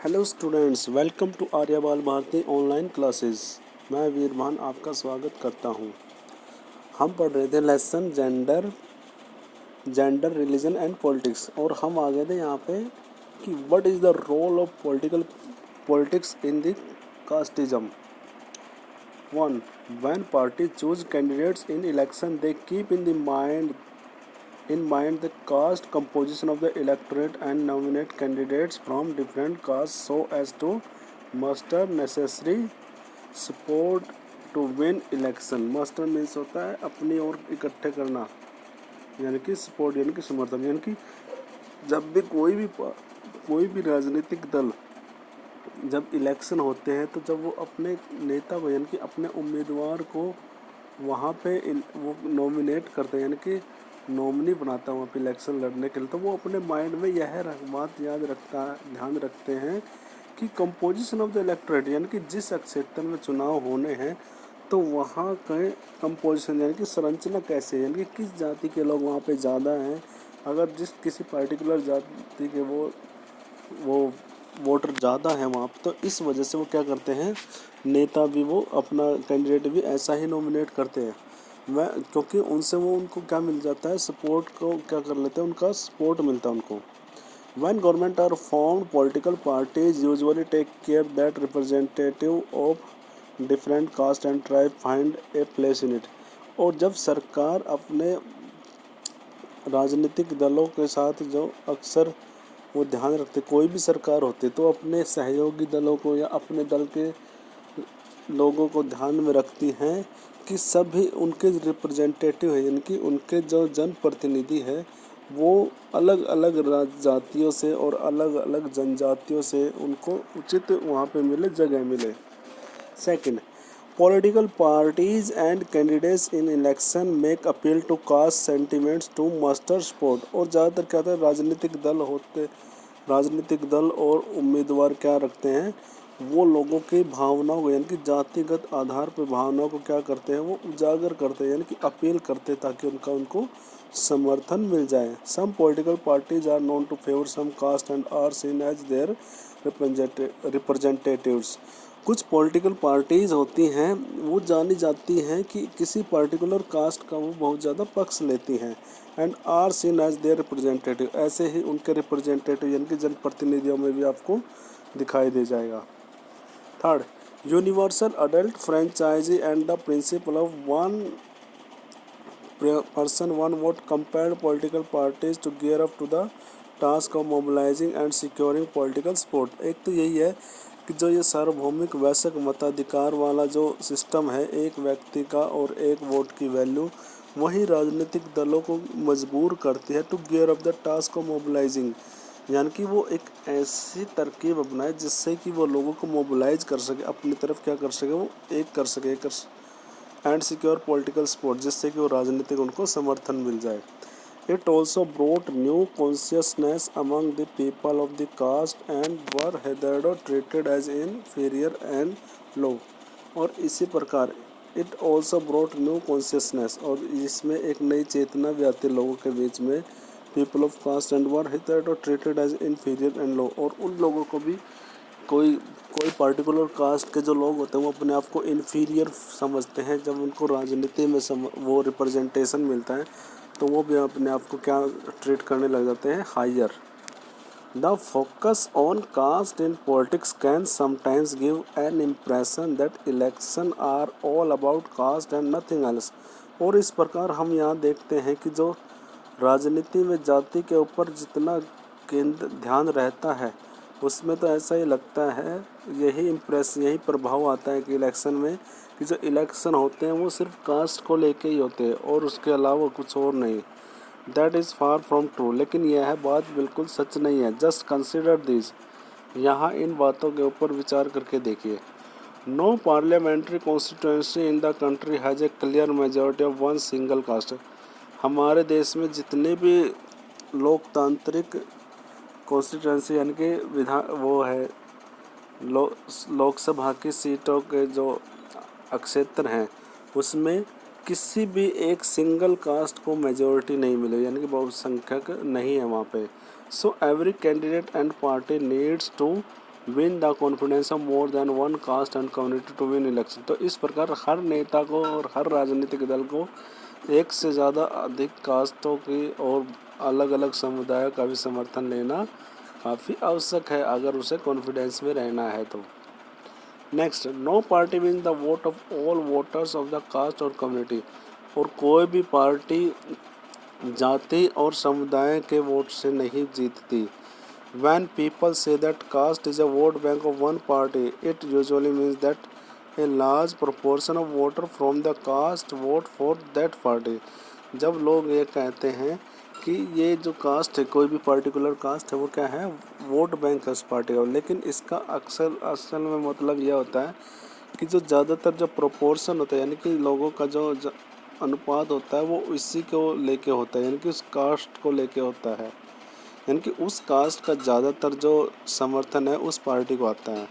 Hello students, welcome to Aryabal Bharati online classes. मैं वीरमान आपका स्वागत करता हूं। हम पढ़ रहे थे lesson gender religion and politics और हम आ गए थे यहाँ पे कि what is the role of politics in the casteism. 1. When parties choose candidates in election, they keep in mind the caste composition of the electorate and nominate candidates from different castes so as to muster necessary support to win election। muster means होता है अपनी ओर इकट्ठे करना, यानी कि support यानी कि समर्थन, यानी कि जब भी कोई भी राजनीतिक दल जब इलेक्शन होते हैं तो जब वो अपने नेता को यानी कि अपने उम्मीदवार को वहाँ पे वो नॉमिनेट करते हैं, यानी कि नॉमिनी बनाता है वहाँ पे इलेक्शन लड़ने के लिए, तो वो अपने माइंड में यह बात ध्यान रखते हैं कि कंपोजिशन ऑफ द इलेक्टोरेट, यानी कि जिस क्षेत्र में चुनाव होने हैं तो वहाँ के कंपोजिशन यानी कि संरचना कैसे है, यानी कि किस जाति के लोग वहाँ पे ज़्यादा हैं। अगर किसी पर्टिकुलर जाति के वो वोटर ज़्यादा है वहाँ पर, तो इस वजह से वो क्या करते हैं, नेता भी वो अपना कैंडिडेट भी ऐसा ही नॉमिनेट करते हैं। क्योंकि उनसे उनको क्या मिल जाता है, सपोर्ट को क्या कर लेते हैं, उनका सपोर्ट मिलता है उनको। When government are formed, political parties usually take care that representative of different caste and tribe find a place in it। और जब सरकार अपने राजनीतिक दलों के साथ जो अक्सर वो ध्यान रखते, कोई भी सरकार होती तो अपने सहयोगी दलों को या अपने दल के लोगों को ध्यान में रखती हैं कि सभी उनके रिप्रेजेंटेटिव है, यानी कि उनके जो जनप्रतिनिधि है वो अलग अलग जातियों से और अलग अलग जनजातियों से उनको उचित वहाँ पे जगह मिले। Second, political parties and candidates in election make appeal to caste sentiments to muster support. और ज़्यादातर क्या होता है, राजनीतिक दल और उम्मीदवार क्या रखते हैं, वो लोगों की भावनाओं को यानी कि जातिगत आधार पर भावनाओं को क्या करते हैं, वो उजागर करते हैं, यानी कि अपील करते हैं ताकि उनको समर्थन मिल जाए। Some political parties are known to favour some caste and are seen as their representatives. कुछ पॉलिटिकल पार्टीज़ होती हैं वो जानी जाती हैं कि किसी पर्टिकुलर कास्ट का वो बहुत ज़्यादा पक्ष लेती हैं, and are seen as their representative, ऐसे ही उनके रिप्रेजेंटेटिव यानी कि जनप्रतिनिधियों में भी आपको दिखाई दे जाएगा। Third, universal adult franchise and the principle of one person one vote compared political parties to gear up to the task of mobilising and securing political support. एक तो यही है कि जो ये सार्वभौमिक वैश्विक मताधिकार वाला जो सिस्टम है, एक व्यक्ति का और एक वोट की वैल्यू, वही राजनीतिक दलों को मजबूर करती है to gear up the task of mobilising, यानी कि वो एक ऐसी तरकीब अपनाए जिससे कि वो लोगों को मोबिलाइज कर सके, अपनी तरफ क्या कर सके, वो एक कर सके, एंड सिक्योर पॉलिटिकल सपोर्ट, जिससे कि वो राजनीतिक उनको समर्थन मिल जाए। It also brought new consciousness among the people of the caste and were hitherto treated as inferior and low। और इसी प्रकार it also brought new consciousness, और इसमें एक नई चेतना भी आती है लोगों के बीच में, people of caste and were hitherto treated as inferior and low। और उन लोगों को भी कोई पर्टिकुलर कास्ट के जो लोग होते हैं वो अपने आप को इन्फीरियर समझते हैं, जब उनको राजनीति में वो रिप्रेजेंटेशन मिलता है तो वो भी अपने आप को क्या ट्रीट करने लग जाते हैं, हायर। The focus on caste in politics can sometimes give an impression that election are all about caste and nothing else. और इस प्रकार हम यहाँ देखते हैं कि जो राजनीति में जाति के ऊपर जितना ध्यान रहता है उसमें तो ऐसा ही लगता है, यही प्रभाव आता है कि इलेक्शन में कि जो इलेक्शन होते हैं वो सिर्फ कास्ट को लेके ही होते हैं और उसके अलावा कुछ और नहीं। That is far from true. लेकिन यह बात बिल्कुल सच नहीं है। जस्ट कंसिडर दिस, यहाँ इन बातों के ऊपर विचार करके देखिए। No parliamentary constituency in the country has a clear majority of one single caste. हमारे देश में जितने भी लोकतांत्रिक कॉन्स्टिट्यूंसी यानी कि लोकसभा की सीटों के जो क्षेत्र हैं उसमें किसी भी एक सिंगल कास्ट को मेजॉरिटी नहीं मिली, यानी कि बहुसंख्यक नहीं है वहाँ पे। So every candidate and party needs to win the confidence of more than one caste and community to win election. तो इस प्रकार हर नेता को और हर राजनीतिक दल को एक से ज़्यादा अधिक कास्टों की और अलग अलग समुदायों का भी समर्थन लेना काफ़ी आवश्यक है अगर उसे कॉन्फिडेंस में रहना है तो। Next, no party win the vote of all voters of the caste और कम्युनिटी। और कोई भी पार्टी जाति और समुदाय के वोट से नहीं जीतती। When people say that caste is a vote bank of one party, it usually means that a large proportion of voters from the caste vote for that party। जब लोग ये कहते हैं कि ये जो कास्ट है, कोई भी पर्टिकुलर कास्ट है, वो क्या है, वोट बैंक है उस पार्टी का, लेकिन इसका असल में मतलब यह होता है कि जो ज़्यादातर जो प्रोपोर्शन होता है, यानी कि लोगों का जो अनुपात होता है, वो इसी को लेके होता है, यानी कि उस कास्ट को लेके होता है, यानी कि उस कास्ट का ज़्यादातर जो समर्थन है उस पार्टी को आता है।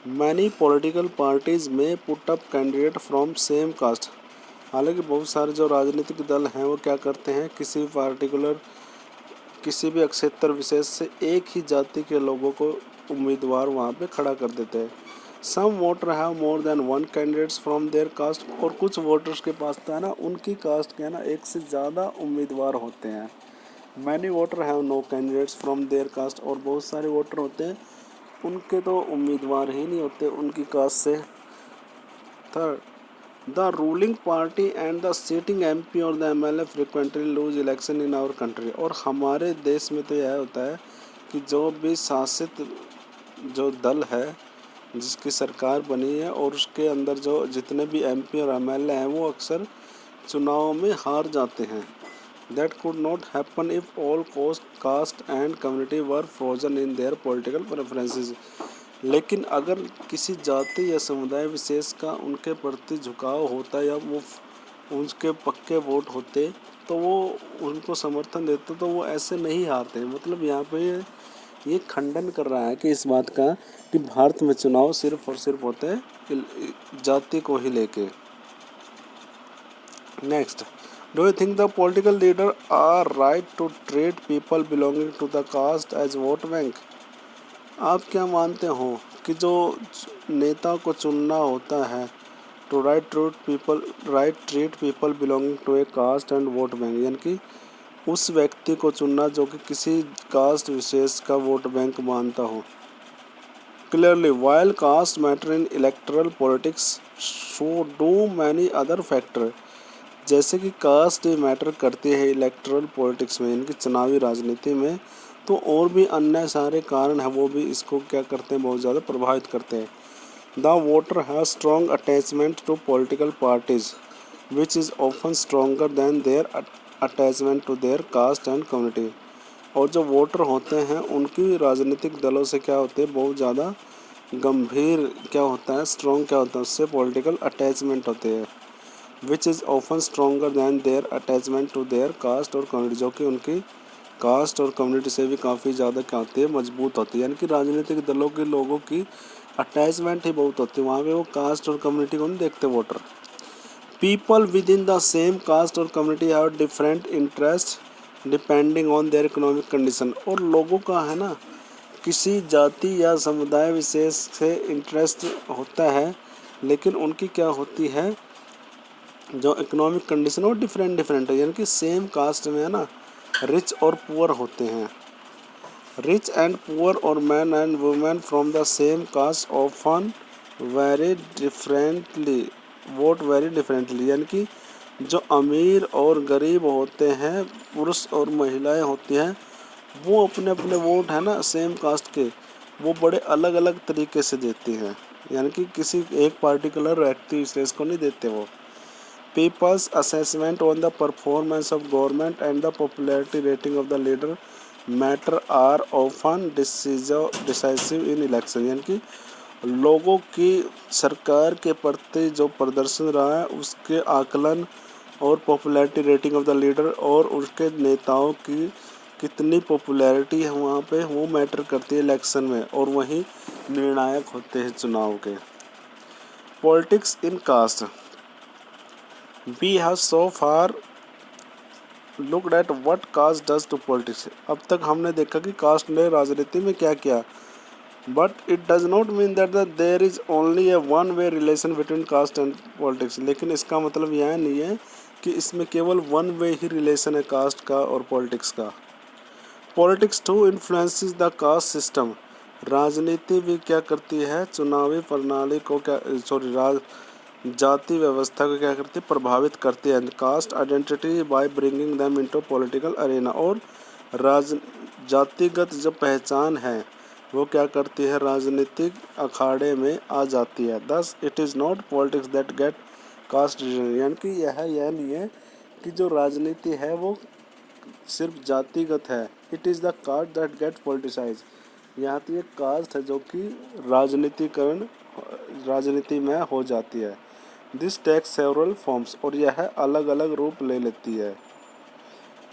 Many political parties may put up candidate from same caste. हालांकि बहुत सारे जो राजनीतिक दल हैं वो क्या करते हैं, किसी भी क्षेत्र विशेष से एक ही जाति के लोगों को उम्मीदवार वहाँ पे खड़ा कर देते हैं। Some voter have more than one candidates from their caste. और कुछ वोटर्स के पास तो है ना, उनकी कास्ट के है ना एक से ज़्यादा उम्मीदवार होते हैं। Many voter have no candidates from their caste. और बहुत सारे वोटर होते हैं उनके तो उम्मीदवार ही नहीं होते उनकी कास्ट से। Third, the ruling party and the sitting MP और the MLA frequently lose election in our country. और हमारे देश में तो यह होता है कि जो भी शासित जो दल है, जिसकी सरकार बनी है, और उसके अंदर जो जितने भी एमपी और एमएलए हैं वो अक्सर चुनाव में हार जाते हैं। That could not happen if all caste and community were frozen in their political preferences। लेकिन अगर किसी जाति या समुदाय विशेष का उनके प्रति झुकाव होता या वो उनके पक्के वोट होते तो वो उनको समर्थन देते तो वो ऐसे नहीं हारते। मतलब यहाँ पे ये खंडन कर रहा है कि इस बात का कि भारत में चुनाव सिर्फ और सिर्फ होते हैं जाति को ही लेके। Next, Do you think the political leaders are right to treat people belonging to the caste as vote bank? आप क्या मानते हो कि जो नेता को चुनना होता है to treat people belonging to a caste and vote bank, यानी कि उस व्यक्ति को चुनना जो कि किसी कास्ट विशेष का वोट बैंक मानता हो। Clearly, while caste matter in electoral politics, so do many other factors। जैसे कि कास्ट मैटर करती है इलेक्टोरल पॉलिटिक्स में, यानी कि चुनावी राजनीति में, तो और भी अन्य सारे कारण हैं वो भी इसको क्या करते हैं, बहुत ज़्यादा प्रभावित करते हैं। The voter have strong attachment to political parties which is often stronger than their attachment to their caste and community. और जो वोटर होते हैं उनकी राजनीतिक दलों से क्या होते हैं, बहुत ज़्यादा गंभीर क्या होता है, स्ट्रॉन्ग क्या होता है, उससे पॉलिटिकल अटैचमेंट होते हैं। Which is often stronger than their attachment to their caste और कम्युनिटी, जो कि उनकी कास्ट और कम्युनिटी से भी काफ़ी ज़्यादा क्या होती है, मजबूत होती है। यानी कि राजनीतिक दलों के लोगों की अटैचमेंट ही बहुत होती है, वहाँ पे वो कास्ट और कम्युनिटी को नहीं देखते voter. People within the same caste और community have different interest depending on their economic condition. और लोगों का है ना किसी जाति या समुदाय विशेष से इंटरेस्ट होता है, लेकिन उनकी क्या होती है, जो इकोनॉमिक कंडीशन वो डिफरेंट है। यानी कि सेम कास्ट में है ना रिच और पुअर होते हैं। रिच एंड पुअर और man and women from the same caste often very differently. यानी कि जो अमीर और गरीब होते हैं, पुरुष और महिलाएं होती हैं, वो अपने अपने वोट है ना सेम कास्ट के वो बड़े अलग अलग तरीके से देती हैं। यानी कि किसी एक पार्टिकुलर व्यक्ति विशेष को नहीं देते वो। People's assessment on the performance of government and the popularity rating of the leader matter are often decisive in election। यानी कि लोगों की सरकार के प्रति जो प्रदर्शन रहा है उसके आकलन और popularity rating of the leader और उसके नेताओं की कितनी पॉपुलैरिटी है वहाँ पे वो मैटर करती है इलेक्शन में, और वही निर्णायक होते हैं चुनाव के। Politics in caste, We have so far looked at what caste does to politics। अब तक हमने देखा कि कास्ट ने राजनीति में क्या किया। But it does not mean that there is only a one way relation between caste and politics. लेकिन इसका मतलब यह नहीं है कि इसमें केवल वन वे ही रिलेशन है कास्ट का और पॉलिटिक्स का। Politics too influences the caste system. राजनीति भी क्या करती है, चुनावी प्रणाली को क्या जाति व्यवस्था को क्या करती है, प्रभावित करती है। Cast identity by bringing them into political Arena. और जातिगत जो पहचान है वो क्या करती है, राजनीतिक अखाड़े में आ जाती है। Thus it is not politics that get caste decision. यानी कि यह नहीं है कि जो राजनीति है वो सिर्फ जातिगत है। It is the caste that get politicise. यहाँ तो ये कास्ट है जो कि राजनीति में हो जाती है। This takes several forms. और यह अलग अलग रूप ले लेती है।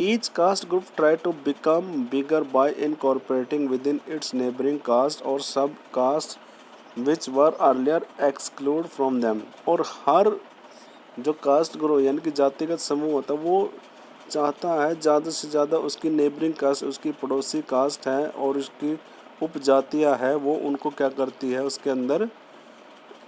Each caste group try to become bigger by incorporating with in its neighbouring caste और sub caste which were earlier exclude from them. और हर जो कास्ट ग्रुप यानी कि जातिगत समूह होता है वो चाहता है ज़्यादा से ज़्यादा उसकी नेबरिंग कास्ट, उसकी पड़ोसी कास्ट है और उसकी उपजातियाँ है, वो उनको क्या करती है, उसके अंदर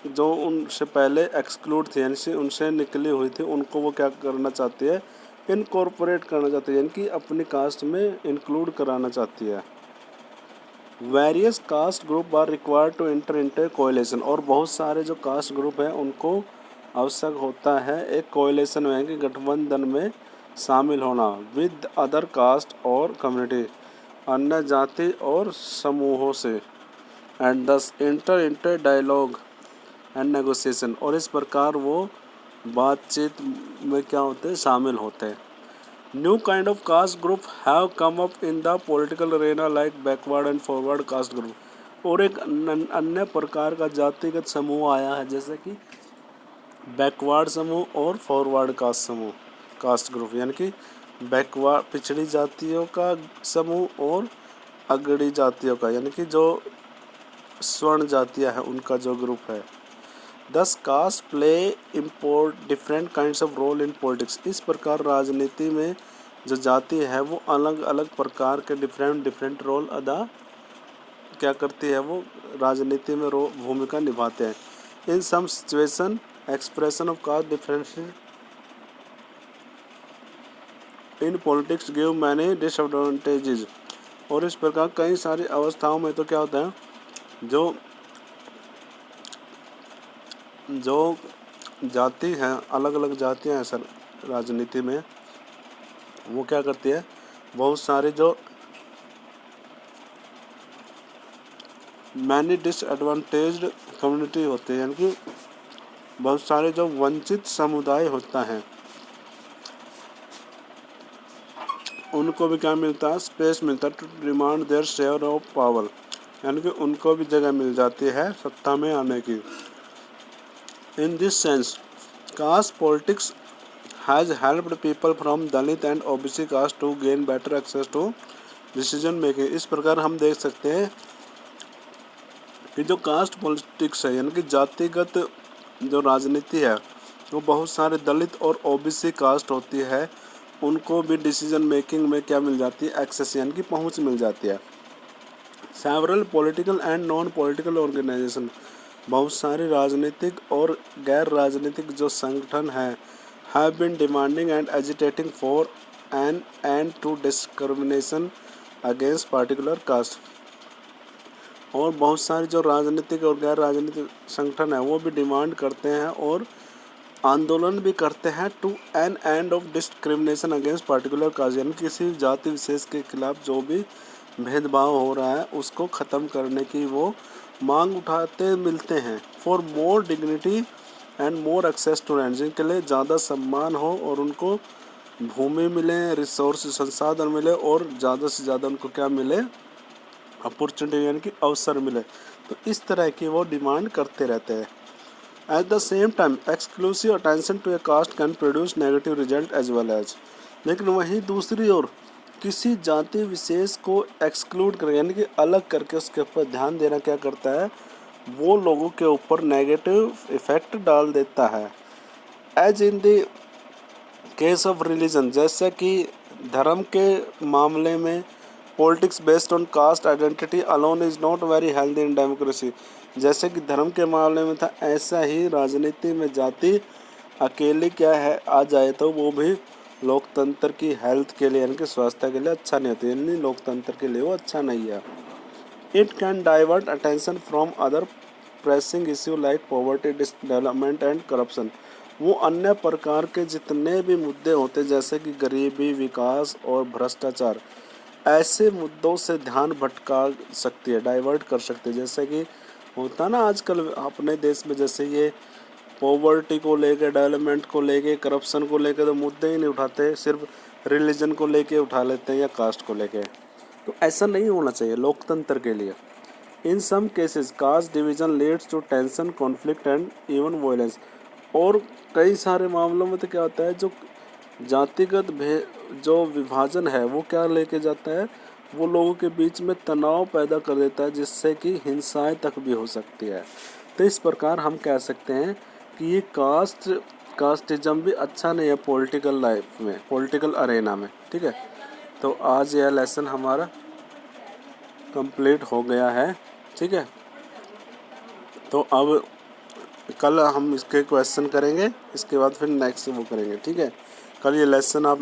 जो उनसे पहले एक्सक्लूड थे यानी उनसे निकली हुई थी उनको वो क्या करना चाहती है, इनकॉर्पोरेट करना चाहती है, यानी कि अपनी कास्ट में इंक्लूड कराना चाहती है। Various caste group are required to enter into coalition. और बहुत सारे जो कास्ट ग्रुप हैं उनको आवश्यक होता है एक कोएलिशन में, कि गठबंधन में शामिल होना विद अदर कास्ट और कम्युनिटी, अन्य जाति और समूहों से, and thus enter into dialogue and negotiation. और इस प्रकार वो बातचीत में क्या होते हैं, शामिल होते हैं। New kind of caste group have come up in the political Arena like backward and forward caste group. और एक अन्य प्रकार का जातिगत समूह आया है जैसे कि बैकवर्ड समूह और फॉरवर्ड कास्ट समूह, कास्ट ग्रुप, यानी कि बैकवर्ड पिछड़ी जातियों का समूह और अगड़ी जातियों का, यानी कि जो स्वर्ण जातियाँ हैं उनका जो ग्रुप है। Thus caste play import different kinds of role in politics. इस प्रकार राजनीति में जो जाति है वो अलग अलग प्रकार के डिफरेंट रोल अदा क्या करती है, वो राजनीति में भूमिका निभाते हैं। In some situation expression of caste difference in politics give many disadvantages. और इस प्रकार कई सारी अवस्थाओं में तो क्या होता है, जो जाति हैं, अलग अलग जातियां हैं सर राजनीति में, वो क्या करती है, बहुत सारे जो मैनी डिसएडवांटेज्ड कम्युनिटी होते हैं, यानी कि बहुत सारे जो वंचित समुदाय होता है उनको भी क्या मिलता है, स्पेस मिलता है to demand their share of power, यानी कि उनको भी जगह मिल जाती है सत्ता में आने की। In this sense caste politics has helped people from Dalit and OBC caste to gain better access to decision making। इस प्रकार हम देख सकते हैं कि जो कास्ट पॉलिटिक्स है यानी कि जातिगत जो राजनीति है वो बहुत सारे दलित और ओबीसी कास्ट होती है उनको भी डिसीजन मेकिंग में क्या मिल जाती है, एक्सेस यानी कि पहुंच मिल जाती है। Several political and non political organisation, बहुत सारे राजनीतिक और गैर राजनीतिक जो संगठन हैं have been demanding and agitating for an end to discrimination against particular caste। और बहुत सारे जो राजनीतिक और गैर राजनीतिक संगठन हैं वो भी डिमांड करते हैं और आंदोलन भी करते हैं to an end of discrimination against particular caste, यानी किसी जाति विशेष के खिलाफ जो भी भेदभाव हो रहा है उसको ख़त्म करने की वो मांग उठाते मिलते हैं। For more dignity and more access to land, जिनके लिए ज़्यादा सम्मान हो और उनको भूमि मिले, रिसोर्स संसाधन मिले और ज़्यादा से ज़्यादा उनको क्या मिले, अपॉर्चुनिटी यानी कि अवसर मिले। तो इस तरह की वो डिमांड करते रहते हैं। At the same time exclusive attention to a caste can produce negative result as well as. लेकिन वहीं दूसरी ओर किसी जाति विशेष को एक्सक्लूड कर यानी कि अलग करके उसके ऊपर ध्यान देना क्या करता है, वो लोगों के ऊपर नेगेटिव इफेक्ट डाल देता है। As in the case of religion, जैसे कि धर्म के मामले में politics based on caste identity alone is not very healthy in democracy. जैसे कि धर्म के मामले में था, ऐसा ही राजनीति में जाति अकेली क्या है आ जाए तो वो भी लोकतंत्र की हेल्थ के लिए यानी कि स्वास्थ्य के लिए अच्छा नहीं होती, यानी लोकतंत्र के लिए वो अच्छा नहीं है। It can divert attention from other pressing issue like poverty, disdevelopment and corruption. वो अन्य प्रकार के जितने भी मुद्दे होते जैसे कि गरीबी, विकास और भ्रष्टाचार, ऐसे मुद्दों से ध्यान भटका सकती है, डाइवर्ट कर सकती है। जैसे कि होता ना आजकल अपने देश में, जैसे ये पॉवर्टी को लेके, डेवलपमेंट को लेके, करप्शन को लेके तो मुद्दे ही नहीं उठाते, सिर्फ रिलीजन को लेके उठा लेते हैं या कास्ट को लेके। तो ऐसा नहीं होना चाहिए लोकतंत्र के लिए। In some cases caste division leads to tension, conflict and even violence. और कई सारे मामलों में तो क्या होता है, जो जातिगत जो विभाजन है वो क्या लेके जाता है, वो लोगों के बीच में तनाव पैदा कर देता है, जिससे कि हिंसाएं तक भी हो सकती है। तो इस प्रकार हम कह सकते हैं कि ये कास्टिज्म भी अच्छा नहीं है पॉलिटिकल लाइफ में, पॉलिटिकल अरेना में। ठीक है, तो आज यह लेसन हमारा कंप्लीट हो गया है। ठीक है, तो अब कल हम इसके क्वेश्चन करेंगे, इसके बाद फिर नेक्स्ट वो करेंगे। ठीक है, कल ये लेसन आप